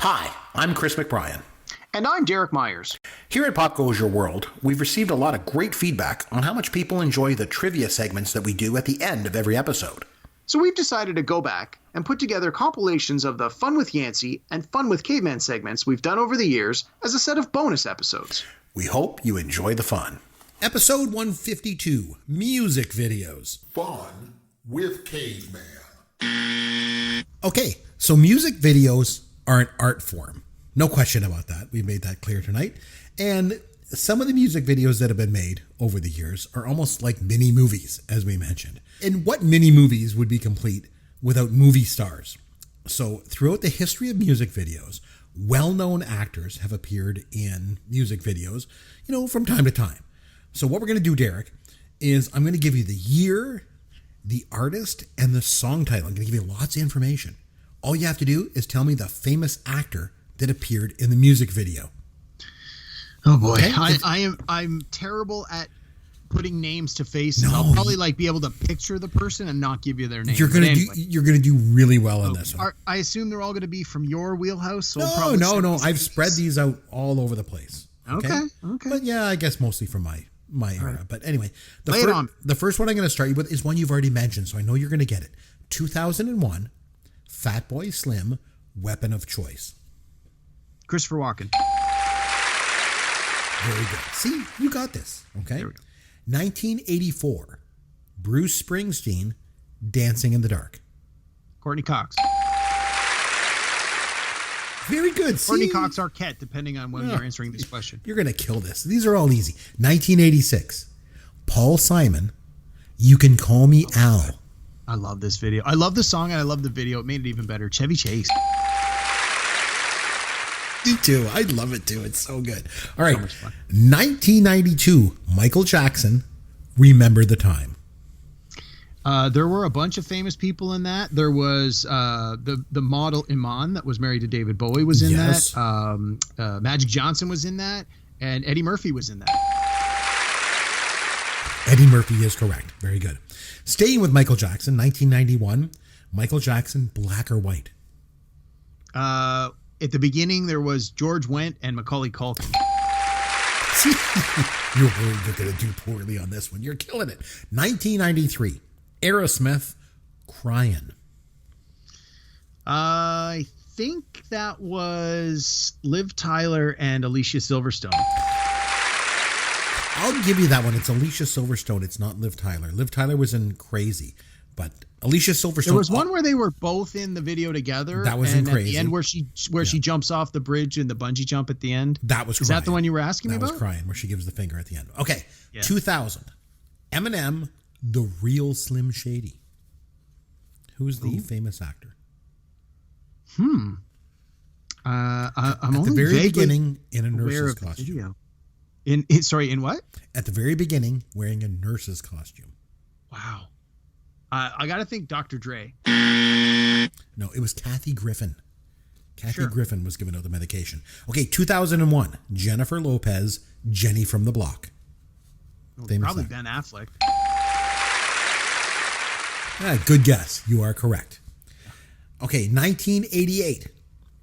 Hi, I'm Chris McBrien. And I'm Derek Myers. Here at Pop Goes Your World, we've received a lot of great feedback on how much people enjoy the trivia segments that we do at the end of every episode. So we've decided to go back and put together compilations of the Fun with Yancey and Fun with Caveman segments we've done over the years as a set of bonus episodes. We hope you enjoy the fun. Episode 152, Music Videos. Fun with Caveman. Okay, so music videos are an art form. No question about that. We made that clear tonight. And some of the music videos that have been made over the years are almost like mini movies, as we mentioned. And what mini movies would be complete without movie stars? So throughout the history of music videos, well-known actors have appeared in music videos, from time to time. So what we're going to do, Derek, is I'm going to give you the year, the artist, and the song title. I'm going to give you lots of information. All you have to do is tell me the famous actor that appeared in the music video. Oh boy, okay? I'm terrible at putting names to faces. No, I'll probably be able to picture the person and not give you their name. You're gonna do really well on this one. I assume they're all going to be from your wheelhouse. So no. I've spread these out all over the place. Okay. But yeah, I guess mostly from my era. Right. But anyway, the first one I'm going to start you with is one you've already mentioned, so I know you're going to get it. 2001, Fatboy Slim, Weapon of Choice. Christopher Walken. Very good. See, you got this. Okay. There we go. 1984, Bruce Springsteen, Dancing in the Dark. Courtney Cox. Very good. Courtney Cox Arquette, depending on when you're answering this question. You're going to kill this. These are all easy. 1986, Paul Simon, You Can Call Me Al. I love this video. I love the song and I love the video. It made it even better. Chevy Chase. Me too. I love it too. It's so good. All right. So much fun. 1992, Michael Jackson, Remember the Time. There were a bunch of famous people in that. There was the model Iman that was married to David Bowie was in that. Magic Johnson was in that. And Eddie Murphy was in that. Eddie Murphy is correct. Very good. Staying with Michael Jackson, 1991, Michael Jackson, Black or White. At the beginning, there was George Wendt and Macaulay Culkin. See, you're going to do poorly on this one. You're killing it. 1993, Aerosmith, Crying. I think that was Liv Tyler and Alicia Silverstone. I'll give you that one. It's Alicia Silverstone. It's not Liv Tyler. Liv Tyler was in Crazy, but Alicia Silverstone. There was one where they were both in the video together. That was in Crazy. At the end where she jumps off the bridge and the bungee jump at the end. That was Is Crying. that the one you were asking me about? That was Crying, where she gives the finger at the end. Okay, yeah. 2000, Eminem, The Real Slim Shady. Who's the famous actor? I'm at the very beginning in a nurse's costume. In what? At the very beginning, wearing a nurse's costume. Wow. I got to think Dr. Dre. No, it was Kathy Griffin. Kathy Griffin was giving out the medication. Okay, 2001, Jennifer Lopez, Jenny from the Block. Probably Ben Affleck. Good guess. You are correct. Okay, 1988,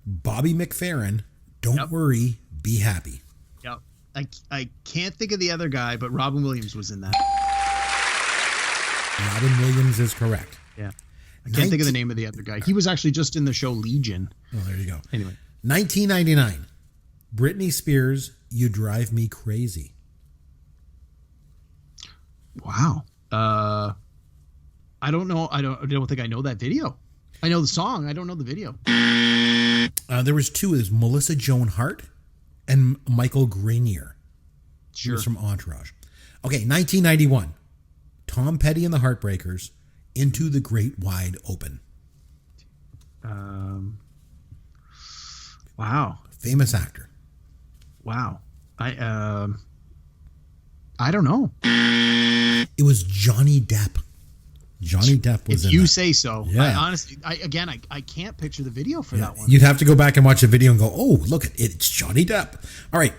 Bobby McFerrin, Don't Worry, Be Happy. Yep. I can't think of the other guy, but Robin Williams was in that. Robin Williams is correct. Yeah. I can't think of the name of the other guy. He was actually just in the show Legion. Oh, there you go. Anyway. 1999, Britney Spears, You Drive Me Crazy. Wow. I don't know. I don't think I know that video. I know the song. I don't know the video. There was two. There's Melissa Joan Hart and Michael Grenier. He was from Entourage. Okay, 1991. Tom Petty and the Heartbreakers, Into the Great Wide Open. Wow. Famous actor. Wow. I don't know. It was Johnny Depp. Johnny Depp was in that. If you say so. Yeah. I can't picture the video for that one. You'd have to go back and watch the video and go, oh, look, it's Johnny Depp. All right.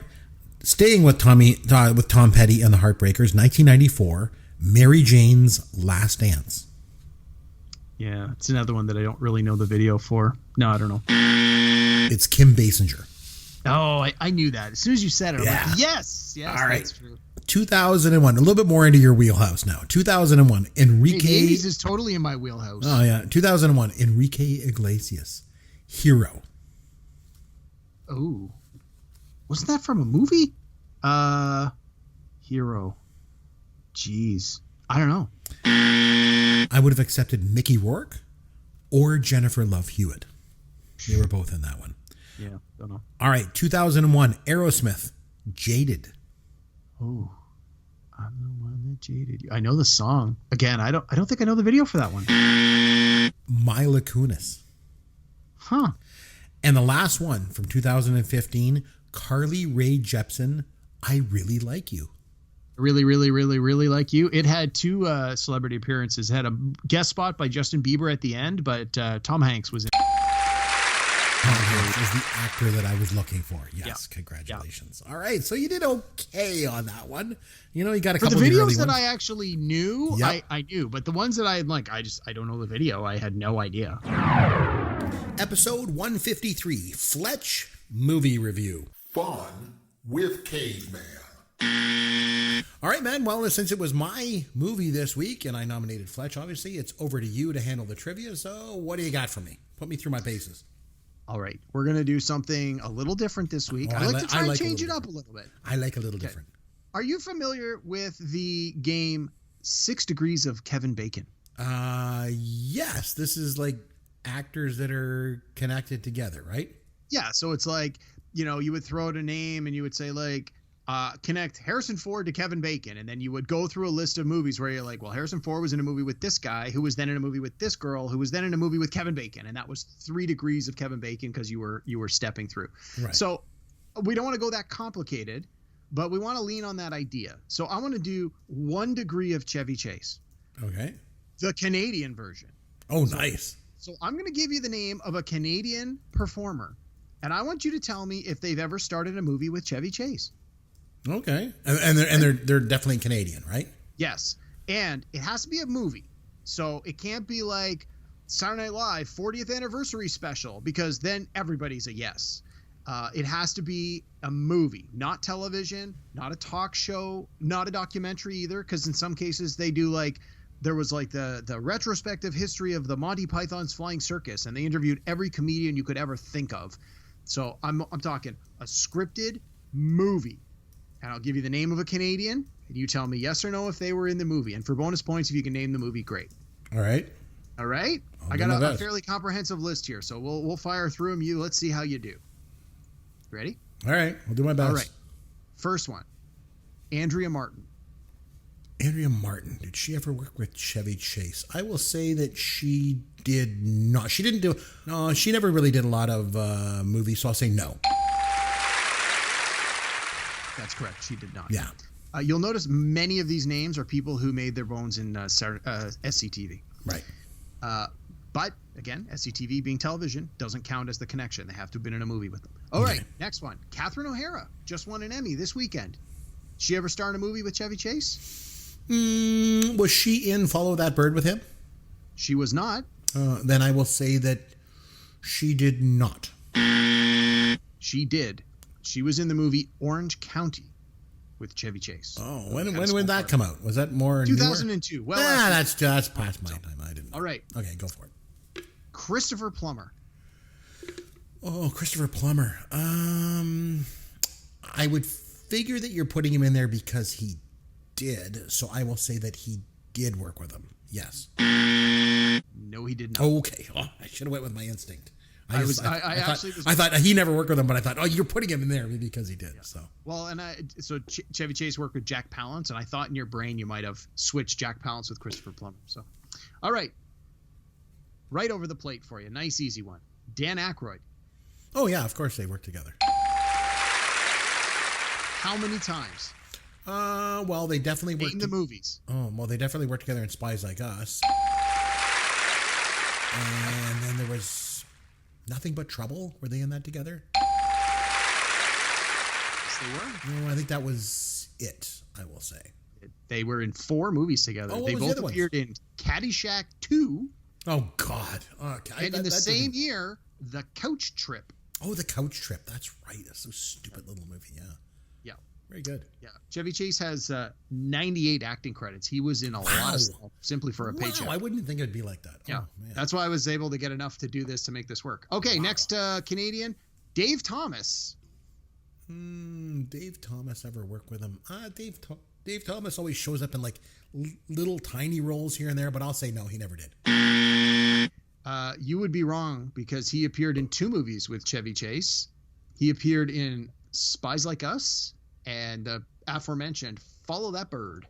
Staying with Tom Petty and the Heartbreakers, 1994, Mary Jane's Last Dance. Yeah, it's another one that I don't really know the video for. No, I don't know. It's Kim Basinger. Oh, I knew that. As soon as you said it, I'm like, yes, All right. that's true. 2001, a little bit more into your wheelhouse now. 2001, Enrique. Hey, the 80s is totally in my wheelhouse. Oh, yeah. 2001, Enrique Iglesias. Hero. Oh. Wasn't that from a movie? Hero. Jeez. I don't know. I would have accepted Mickey Rourke or Jennifer Love Hewitt. They were both in that one. Yeah, don't know. All right, 2001, Aerosmith. Jaded. Oh. I'm the one that jaded you. I know the song. Again, I don't think I know the video for that one. Mila Kunis. Huh. And the last one from 2015, Carly Rae Jepsen. I Really Like You. Really, really, really, really like you. It had two celebrity appearances. It had a guest spot by Justin Bieber at the end, but Tom Hanks was in. Tom Hanks is the actor that I was looking for. Yes, Yeah. congratulations. All right, so you did okay on that one. You know, you got a For couple the of the early videos that ones. I actually knew, Yep. I knew, but the ones that I like, I don't know the video. I had no idea. Episode 153, Fletch movie review. Fun with Caveman. All right, man. Well, since it was my movie this week and I nominated Fletch, obviously, it's over to you to handle the trivia. So what do you got for me? Put me through my paces. All right, we're gonna do something a little different this week. Oh, I like to try I and like a change it little up a little bit. I like a little different. Are you familiar with the game 6 Degrees of Kevin Bacon? Yes. This is like actors that are connected together, right? Yeah, so it's like, you would throw out a name and you would say like, connect Harrison Ford to Kevin Bacon, and then you would go through a list of movies where you're like, well, Harrison Ford was in a movie with this guy, who was then in a movie with this girl, who was then in a movie with Kevin Bacon, and that was 3 degrees of Kevin Bacon because you were stepping through. Right. So we don't want to go that complicated, but we want to lean on that idea. So I want to do 1 degree of Chevy Chase, Okay. the Canadian version. Oh, nice. So I'm going to give you the name of a Canadian performer, and I want you to tell me if they've ever started a movie with Chevy Chase. Okay. And they're definitely Canadian, right? Yes. And it has to be a movie. So it can't be like Saturday Night Live 40th anniversary special, because then everybody's a yes. It has to be a movie, not television, not a talk show, not a documentary either, because in some cases they do like, there was like the retrospective history of the Monty Python's Flying Circus, and they interviewed every comedian you could ever think of. So I'm talking a scripted movie. And I'll give you the name of a Canadian, and you tell me yes or no if they were in the movie. And for bonus points, if you can name the movie, great. All right. All right? I got a fairly comprehensive list here, so we'll fire through them. Let's see how you do. Ready? All right. I'll do my best. All right. First one, Andrea Martin. Andrea Martin. Did she ever work with Chevy Chase? I will say that she did not. She didn't do. No, she never really did a lot of movies, so I'll say no. That's correct. She did not. Yeah. You'll notice many of these names are people who made their bones in SCTV. Right. But again, SCTV being television doesn't count as the connection. They have to have been in a movie with them. All right, next one. Catherine O'Hara just won an Emmy this weekend. She ever star in a movie with Chevy Chase? Was she in Follow That Bird with him? She was not. Then I will say that she did not. She did. She was in the movie Orange County with Chevy Chase. Oh, when did that come out? Was that more 2002. Newer? Well, that's past my time. I didn't know. All right. Okay, go for it. Christopher Plummer. Oh, Christopher Plummer. I would figure that you're putting him in there because he did. So I will say that he did work with him. Yes. No, he did not. Okay. Oh, I should have went with my instinct. I I thought he never worked with him, but I thought, oh, you're putting him in there because he did. Yeah. So well, and Chevy Chase worked with Jack Palance, and I thought in your brain you might have switched Jack Palance with Christopher Plummer. So, all right, right over the plate for you, nice easy one. Dan Aykroyd. Oh yeah, of course they worked together. How many times? Well, they definitely worked in the movies. Oh, well, they definitely worked together in Spies Like Us. And then there was Nothing But Trouble. Were they in that together? Yes, they were. No, I think that was it, I will say. They were in 4 movies together. Oh, what they was both the other appeared in Caddyshack 2 Oh, God. Okay. And in the same year, The Couch Trip. Oh, The Couch Trip. That's right. That's a stupid little movie. Yeah. Yeah. Very good. Yeah. Chevy Chase has 98 acting credits. He was in a lot of stuff simply for a paycheck. I wouldn't think it would be like that. Yeah. Oh, man. That's why I was able to get enough to do this, to make this work. Okay, next Canadian, Dave Thomas. Dave Thomas, ever work with him? Dave Thomas always shows up in like little tiny roles here and there, but I'll say no, he never did. You would be wrong, because he appeared in 2 movies with Chevy Chase. He appeared in Spies Like Us and the aforementioned Follow That Bird.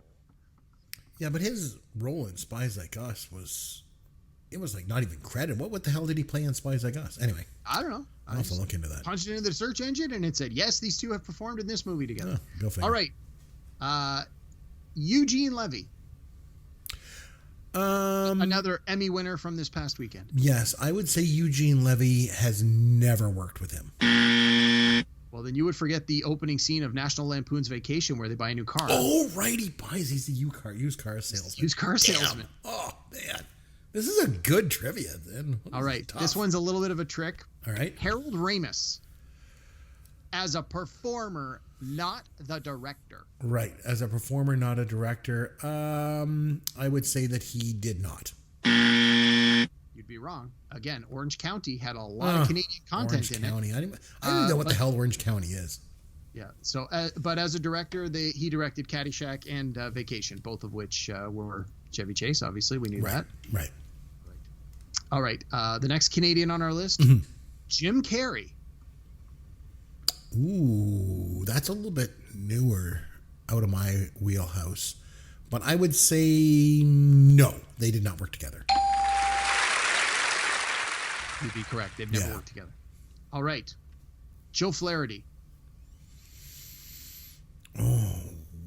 Yeah, but his role in Spies Like Us was like not even credited. What the hell did he play in Spies Like Us? Anyway, I don't know. I'll have to look into that. Punched it into the search engine and it said, yes, these 2 have performed in this movie together. Oh, go figure. All right. Eugene Levy. Another Emmy winner from this past weekend. Yes, I would say Eugene Levy has never worked with him. Well, then you would forget the opening scene of National Lampoon's Vacation, where they buy a new car. Oh, right. He's the used car salesman. Used car salesman. Oh, man. This is a good trivia, then. All right. This one's a little bit of a trick. All right. Harold Ramis. As a performer, not the director. Right. As a performer, not a director. I would say that he did not. You'd be wrong. Again, Orange County had a lot of Canadian content in County. it. I didn't know what the hell Orange County is. Yeah. So, but as a director, he directed Caddyshack and Vacation, both of which were Chevy Chase. Obviously, we knew that. Right. All right. The next Canadian on our list, Jim Carrey. Ooh, that's a little bit newer, out of my wheelhouse. But I would say no, they did not work together. You'd be correct. They've never worked together. All right. Joe Flaherty. Oh,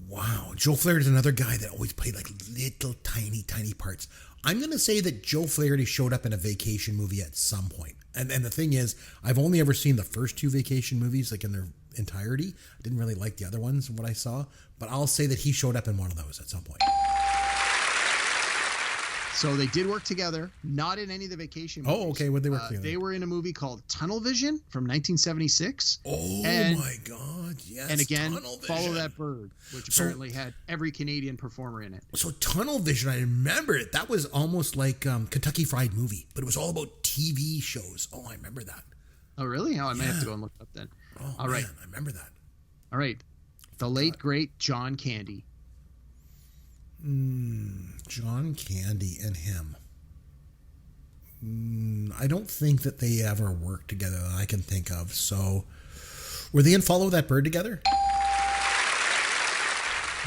wow. Joe Flaherty is another guy that always played like little tiny parts. I'm going to say that Joe Flaherty showed up in a Vacation movie at some point. And the thing is, I've only ever seen the first 2 Vacation movies, like in their entirety. I didn't really like the other ones, what I saw. But I'll say that he showed up in one of those at some point. So they did work together, not in any of the Vacation movies. Oh, okay. What they work together? They were in a movie called Tunnel Vision from 1976. Oh, my God. Yes. And again, Follow That Bird, which apparently had every Canadian performer in it. So Tunnel Vision, I remember it. That was almost like Kentucky Fried Movie, but it was all about TV shows. Oh, I remember that. Oh, really? Oh, I might have to go and look it up then. Oh, all right. Man, I remember that. All right. The late, great John Candy. John Candy and him. I don't think that they ever worked together that I can think of. So, were they in Follow That Bird together?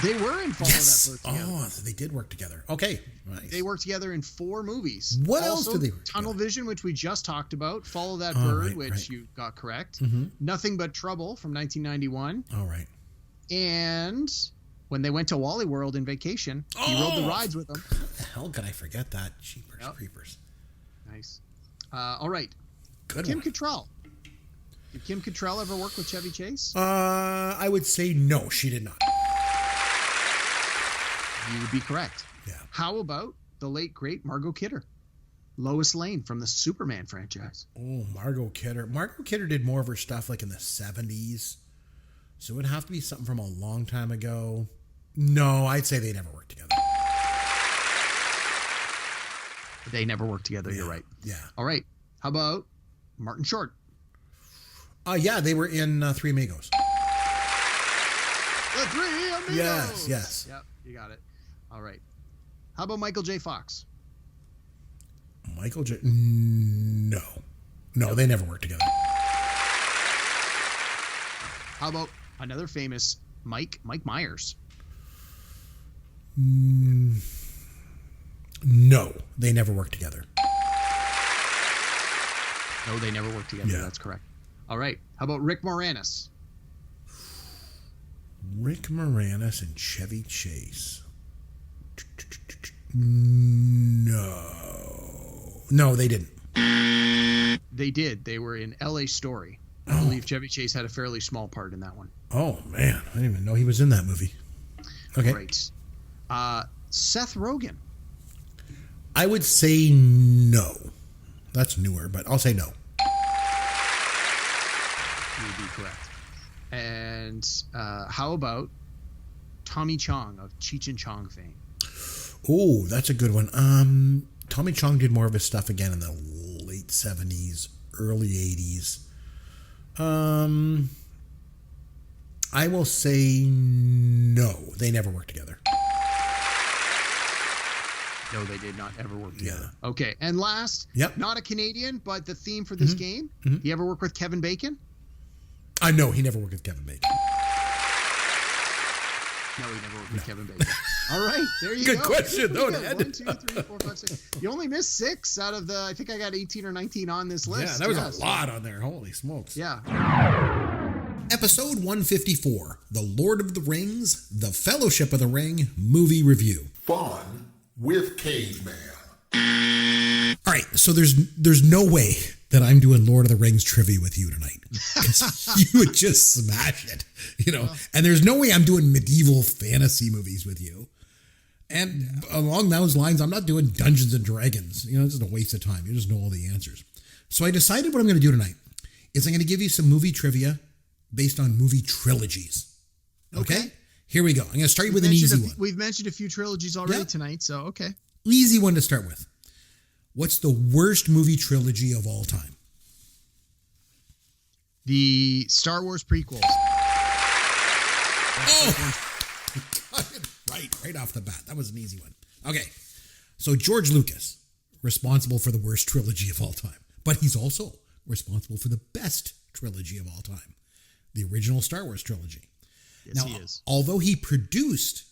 They were in Follow That Bird together. Oh, so they did work together. Okay. Nice. They worked together in 4 movies. What else did they work Tunnel together? Vision, which we just talked about. Follow That Bird, right. you got correct. Mm-hmm. Nothing But Trouble from 1991. All right. And when they went to Wally World in Vacation, he rode the rides with them. How the hell could I forget that? Jeepers creepers. Nice. All right. Good Kim one. Cattrall. Did Kim Cattrall ever work with Chevy Chase? I would say no, she did not. You would be correct. Yeah. How about the late, great Margot Kidder? Lois Lane from the Superman franchise. Oh, Margot Kidder. Margot Kidder did more of her stuff like in the 70s. So it would have to be something from a long time ago. No, I'd say they never worked together. They never worked together. You're right. Yeah. All right. How about Martin Short? Yeah, they were in Three Amigos. The Three Amigos. Yes. Yep, you got it. All right. How about Michael J. Fox? Michael J. No, they never worked together. How about another famous Mike Myers? No, they never worked together. No, they never worked together. Yeah. That's correct. All right. How about Rick Moranis? Rick Moranis and Chevy Chase. No, they didn't. They did. They were in L.A. Story. I believe Chevy Chase had a fairly small part in that one. Oh, man. I didn't even know he was in that movie. Okay. Right. Seth Rogen. I would say no. That's newer, but I'll say no. You would be correct. And how about Tommy Chong of Cheech and Chong fame? Oh, that's a good one. Tommy Chong did more of his stuff again in the late 70s, early 80s. I will say no. They never worked together. No, they did not ever work together. Yeah. Okay, and last, not a Canadian, but the theme for this game. You ever work with Kevin Bacon? No, he never worked with Kevin Bacon. No, he never worked with Kevin Bacon. All right, there you go. Good question, though, Ned. 1, 2, 3, 4, 5, 6. You only missed 6 out of the, I think I got 18 or 19 on this list. Yeah, that was a lot on there. Holy smokes. Yeah. Episode 154, The Lord of the Rings, The Fellowship of the Ring movie review. Fun with Caveman. All right, so there's no way that I'm doing Lord of the Rings trivia with you tonight, because you would just smash it, and there's no way I'm doing medieval fantasy movies with you. And along those lines, I'm not doing Dungeons and Dragons. It's just a waste of time. You just know all the answers. So I decided what I'm going to do tonight is I'm going to give you some movie trivia based on movie trilogies. Okay? Here we go. I'm going to start you with an easy one. We've mentioned a few trilogies already tonight, so okay. Easy one to start with. What's the worst movie trilogy of all time? The Star Wars prequels. Oh! Right off the bat. That was an easy one. Okay. So George Lucas, responsible for the worst trilogy of all time. But he's also responsible for the best trilogy of all time. The original Star Wars trilogy. Yes, now, he is. Although he produced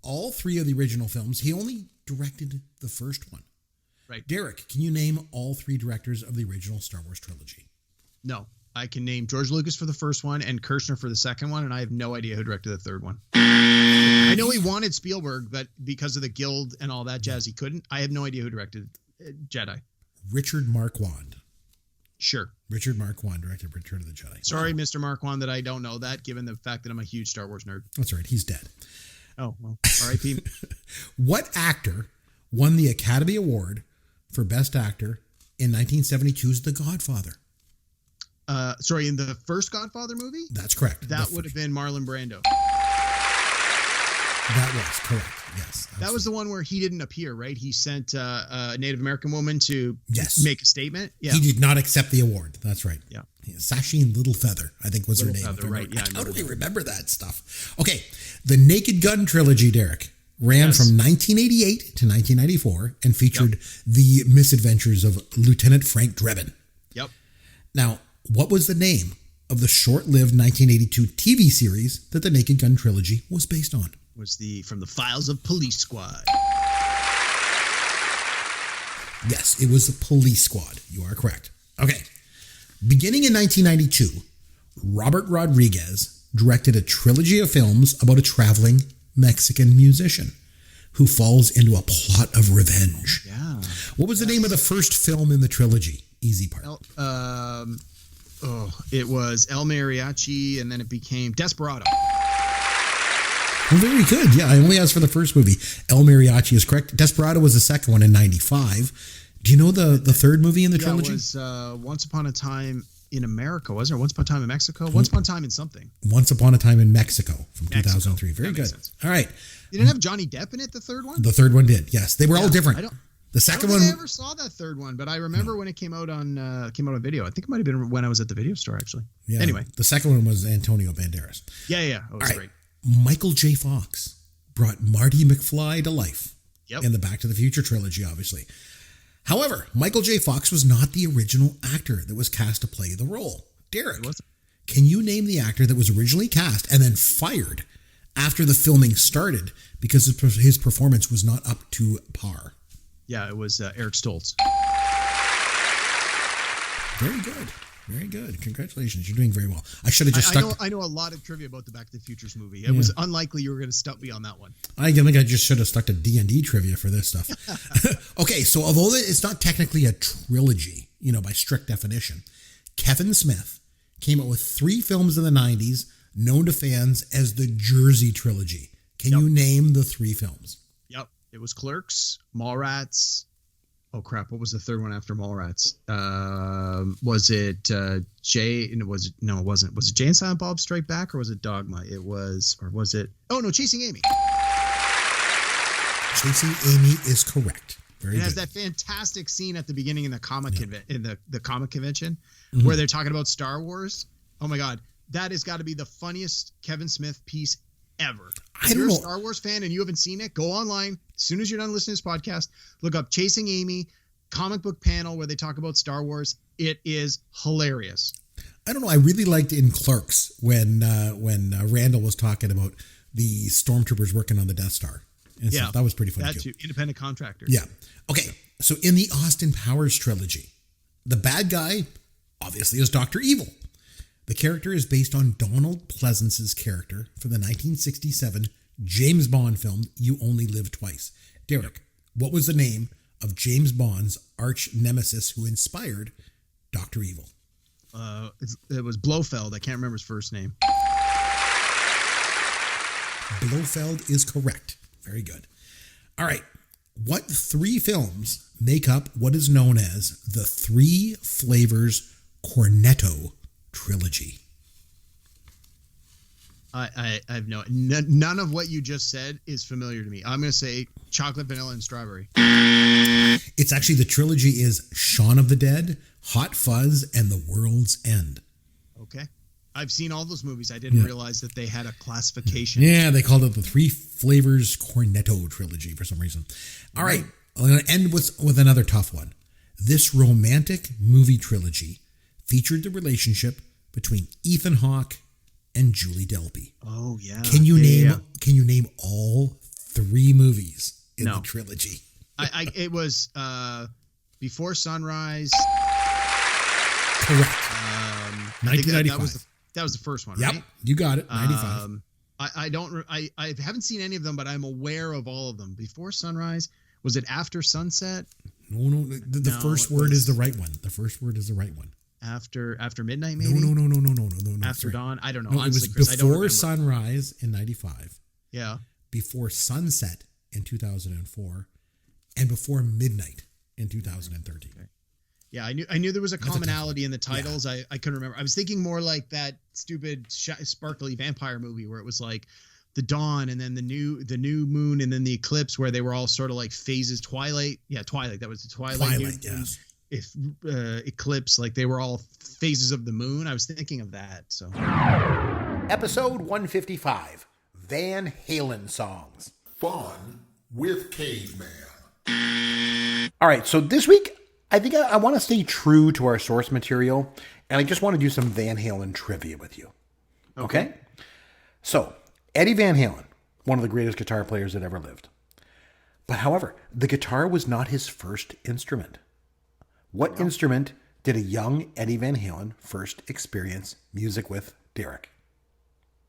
all 3 of the original films, he only directed the first one. Right. Derek, can you name all 3 directors of the original Star Wars trilogy? No. I can name George Lucas for the first one and Kirshner for the second one, and I have no idea who directed the third one. I know he wanted Spielberg, but because of the Guild and all that jazz, he couldn't. I have no idea who directed Jedi. Richard Marquand. Sure. Richard Marquand directed Return of the Jedi. Sorry, Mr. Marquand, that I don't know that, given the fact that I'm a huge Star Wars nerd. That's right. He's dead. Oh, well, R.I.P. What actor won the Academy Award for Best Actor in 1972's The Godfather? In the first Godfather movie? That's correct. That would have been Marlon Brando. That was correct. Yes. Absolutely. That was the one where he didn't appear, right? He sent a Native American woman to make a statement. Yeah. He did not accept the award. That's right. Yeah. Sasheen Littlefeather, I think was her name. Right. Yeah, I totally remember that stuff. Okay. The Naked Gun trilogy, Derek, ran from 1988 to 1994 and featured the misadventures of Lieutenant Frank Drebin. Yep. Now, what was the name of the short-lived 1982 TV series that the Naked Gun trilogy was based on? Was From the Files of Police Squad. Yes, it was the Police Squad. You are correct. Okay. Beginning in 1992, Robert Rodriguez directed a trilogy of films about a traveling Mexican musician who falls into a plot of revenge. Yeah. What was the name of the first film in the trilogy? Easy part. It was El Mariachi, and then it became Desperado. Well, very good. Yeah, I only asked for the first movie. El Mariachi is correct. Desperado was the second one in 95. Do you know the third movie in the trilogy? It was Once Upon a Time in America, wasn't it? Once Upon a Time in Mexico? Once Upon a Time in something. Once Upon a Time in Mexico from 2003. Very good. All right. You didn't have Johnny Depp in it, the third one? The third one did, yes. They were all different. The second one. I never saw that third one, but I remember when it came out on video. I think it might have been when I was at the video store, actually. Yeah. Anyway. The second one was Antonio Banderas. Yeah. Oh, it was great. Michael J. Fox brought Marty McFly to life in the Back to the Future trilogy, obviously. However, Michael J. Fox was not the original actor that was cast to play the role. Derek, can you name the actor that was originally cast and then fired after the filming started because his performance was not up to par? Yeah, it was Eric Stoltz. Very good. Very good. Congratulations. You're doing very well. I should have just stuck. I know a lot of trivia about the Back to the Futures movie. It was unlikely you were going to stump me on that one. I think I just should have stuck to D&D trivia for this stuff. Okay, so although it's not technically a trilogy, by strict definition, Kevin Smith came out with 3 films in the 90s known to fans as the Jersey Trilogy. Can you name the 3 films? Yep. It was Clerks, Mallrats, Oh crap! What was the third one after Mallrats? Was it Jay? Was it? No, it wasn't. Was it Jay and Silent Bob Strike Back, or was it Dogma? It was, or was it? Oh no, Chasing Amy. Chasing Amy is correct. Very good. It has that fantastic scene at the beginning in the comic the comic convention where they're talking about Star Wars. Oh my God, that has got to be the funniest Kevin Smith piece ever. If you're a Star Wars fan and you haven't seen it, go online as soon as you're done listening to this podcast. Look up Chasing Amy comic book panel where they talk about Star Wars. It is hilarious. I don't know. I really liked in Clerks when Randall was talking about the stormtroopers working on the Death Star. And stuff. That was pretty funny too. Independent contractor. Yeah. Okay. So in the Austin Powers trilogy, the bad guy obviously is Dr. Evil. The character is based on Donald Pleasance's character from the 1967 James Bond film You Only Live Twice. Derek, what was the name of James Bond's arch nemesis who inspired Dr. Evil? It was Blofeld. I can't remember his first name. Blofeld is correct. Very good. All right. What three films make up what is known as the Three Flavors Cornetto trilogy? I've none of what you just said is familiar to me. I'm going to say chocolate, vanilla, and strawberry. It's actually, the trilogy is Shaun of the Dead, Hot Fuzz, and The World's End. Okay. I've seen all those movies. I didn't realize that they had a classification. Yeah, they called it the Three Flavors Cornetto trilogy for some reason. All right, I'm going to end with another tough one. This romantic movie trilogy featured the relationship between Ethan Hawke and Julie Delpy. Oh yeah. Can you name all three movies in the trilogy? It was Before Sunrise. Correct. 1995. That was the first one, yep, right? You got it. 95. I haven't seen any of them, but I'm aware of all of them. Before Sunrise. Was it After Sunset? No. The first word is the right one. The first word is the right one. After midnight, maybe? No. After dawn? I don't know. No, honestly, it was Chris, Before Sunrise in 95. Yeah. Before Sunset in 2004. And Before Midnight in 2013. Okay. Yeah, I knew there was a commonality in the titles. Yeah. I couldn't remember. I was thinking more like that stupid sparkly vampire movie where it was like the dawn and then the new moon and then the eclipse where they were all sort of like phases. Twilight. Yeah, Twilight. That was the Twilight. Yes. If eclipse, like they were all phases of the moon. I was thinking of that. So Episode 155, Van Halen songs. Fun with Caveman. All right, so this week, I think I want to stay true to our source material, and I just want to do some Van Halen trivia with you. Okay? So, Eddie Van Halen, one of the greatest guitar players that ever lived. But however, the guitar was not his first instrument. What instrument did a young Eddie Van Halen first experience music with, Derek?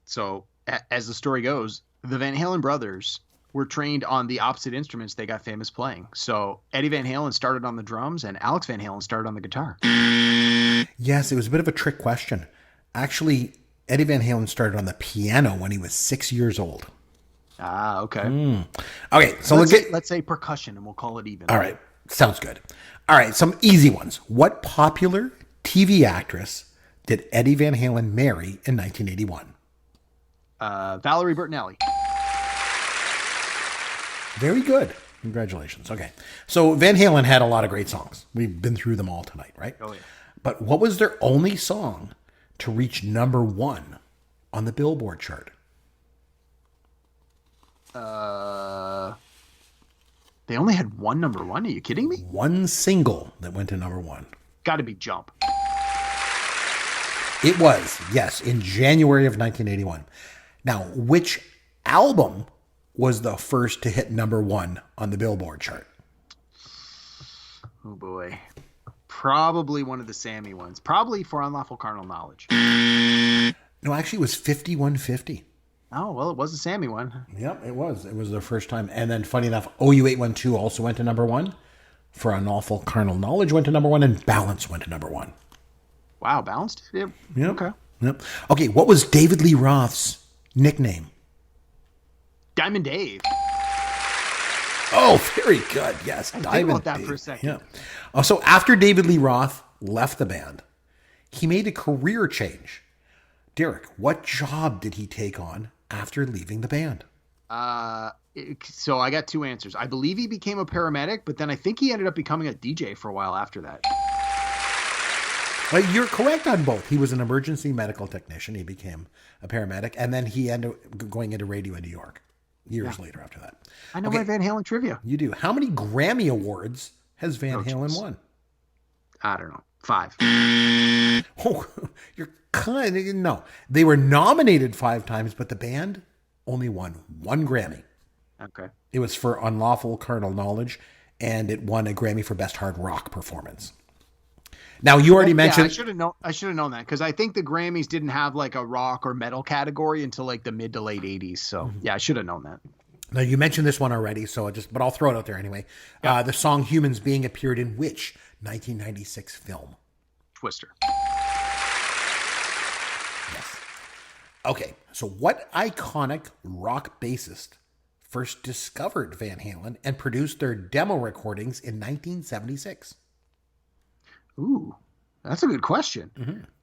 So, as the story goes, the Van Halen brothers were trained on the opposite instruments they got famous playing. So Eddie Van Halen started on the drums and Alex Van Halen started on the guitar. Yes, it was a bit of a trick question. Actually, Eddie Van Halen started on the piano when he was 6 years old. Ah, okay. Okay, so let's say percussion and we'll call it even. All right, sounds good. All right, some easy ones. What popular TV actress did Eddie Van Halen marry in 1981? Valerie Bertinelli. Very good. Congratulations. Okay. So Van Halen had a lot of great songs. We've been through them all tonight, right? Oh, yeah. But what was their only song to reach number one on the Billboard chart? They only had one number one. Are you kidding me? One single that went to number one. Got to be Jump. It was, yes, in January of 1981. Now, which album was the first to hit number one on the Billboard chart? Oh, boy. Probably one of the Sammy ones. Probably For Unlawful Carnal Knowledge. No, actually, it was 5150. Oh, well, it was a Sammy one. Yep, it was. It was the first time. And then, funny enough, OU812 also went to number one. For Unlawful Carnal Knowledge went to number one. And Balance went to number one. Wow, Balanced? Yep. Okay. Yep. Okay, what was David Lee Roth's nickname? Diamond Dave. Oh, very good. Yes. Think about that for a second. Yeah. So after David Lee Roth left the band, he made a career change. Derek, what job did he take on after leaving the band? So I got two answers. I believe he became a paramedic, but then I think he ended up becoming a DJ for a while after that. Well, you're correct on both. He was an emergency medical technician. He became a paramedic, and then he ended up going into radio in New York years later after that. I know my Van Halen trivia. You do. How many Grammy Awards has Van Halen won? I don't know. 5. Oh, you're kind of... No. They were nominated 5 times, but the band only won 1 Grammy. Okay. It was for Unlawful Carnal Knowledge, and it won a Grammy for Best Hard Rock Performance. Now, you already mentioned... I should have known that, because I think the Grammys didn't have like a rock or metal category until like the mid to late 80s. So, yeah, I should have known that. Now, you mentioned this one already, but I'll throw it out there anyway. Yeah. The song Humans Being appeared in which 1996 film? Twister. Yes. Okay, so what iconic rock bassist first discovered Van Halen and produced their demo recordings in 1976? Ooh, that's a good question.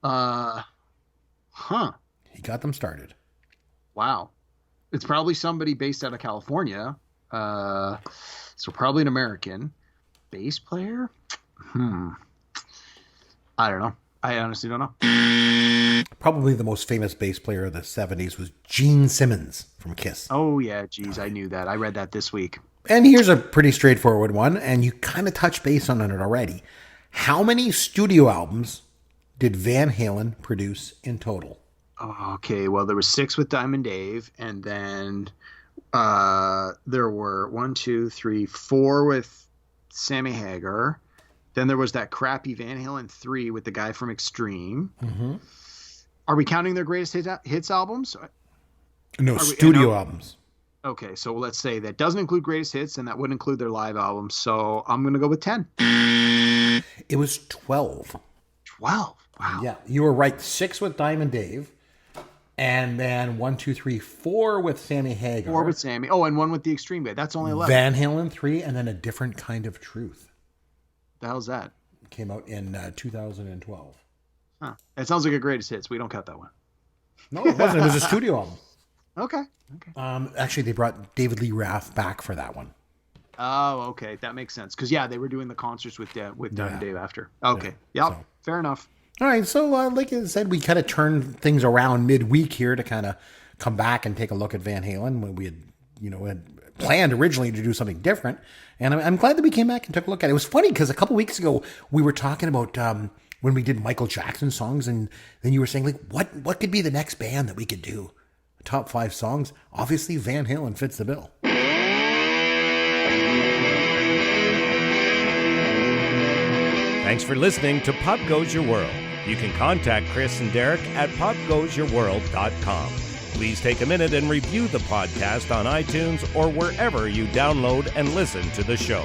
Mm-hmm. He got them started. Wow. It's probably somebody based out of California. So probably an American bass player. I don't know. I honestly don't know. Probably the most famous bass player of the 70s was Gene Simmons from Kiss. Oh, yeah. Geez, I knew that. I read that this week. And here's a pretty straightforward one, and you kind of touched base on it already. How many studio albums did Van Halen produce in total? Okay, well, there was 6 with Diamond Dave, and then there were 4 with Sammy Hagar. Then there was that crappy Van Halen 3 with the guy from Extreme. Mm-hmm. Are we counting their greatest hits albums? No, studio albums. Okay, so let's say that doesn't include greatest hits, and that would include their live albums. So I'm going to go with 10. It was 12. 12? Wow. Yeah, you were right. 6 with Diamond Dave. And then 4 with Sammy Hagar. 4 with Sammy. Oh, and 1 with the Extreme guy. That's only 11. Van Halen 3, and then A Different Kind of Truth. The hell's that? Came out in 2012. Huh. It sounds like a greatest hits. We don't cut that one. No, it wasn't. It was a studio album. Okay. Actually, they brought David Lee Roth back for that one. Oh, okay. That makes sense. Because, they were doing the concerts with Diamond Dave after. Okay. Yep. So. Fair enough. All right. So, like I said, we kind of turned things around midweek here to kind of come back and take a look at Van Halen when we had planned originally to do something different. And I'm glad that we came back and took a look at it. It was funny because a couple weeks ago we were talking about when we did Michael Jackson songs, and then you were saying, like, what could be the next band that we could do? Top 5 songs. Obviously, Van Halen fits the bill. Thanks for listening to Pop Goes Your World. You can contact Chris and Derek at popgoesyourworld.com. Please take a minute and review the podcast on iTunes or wherever you download and listen to the show.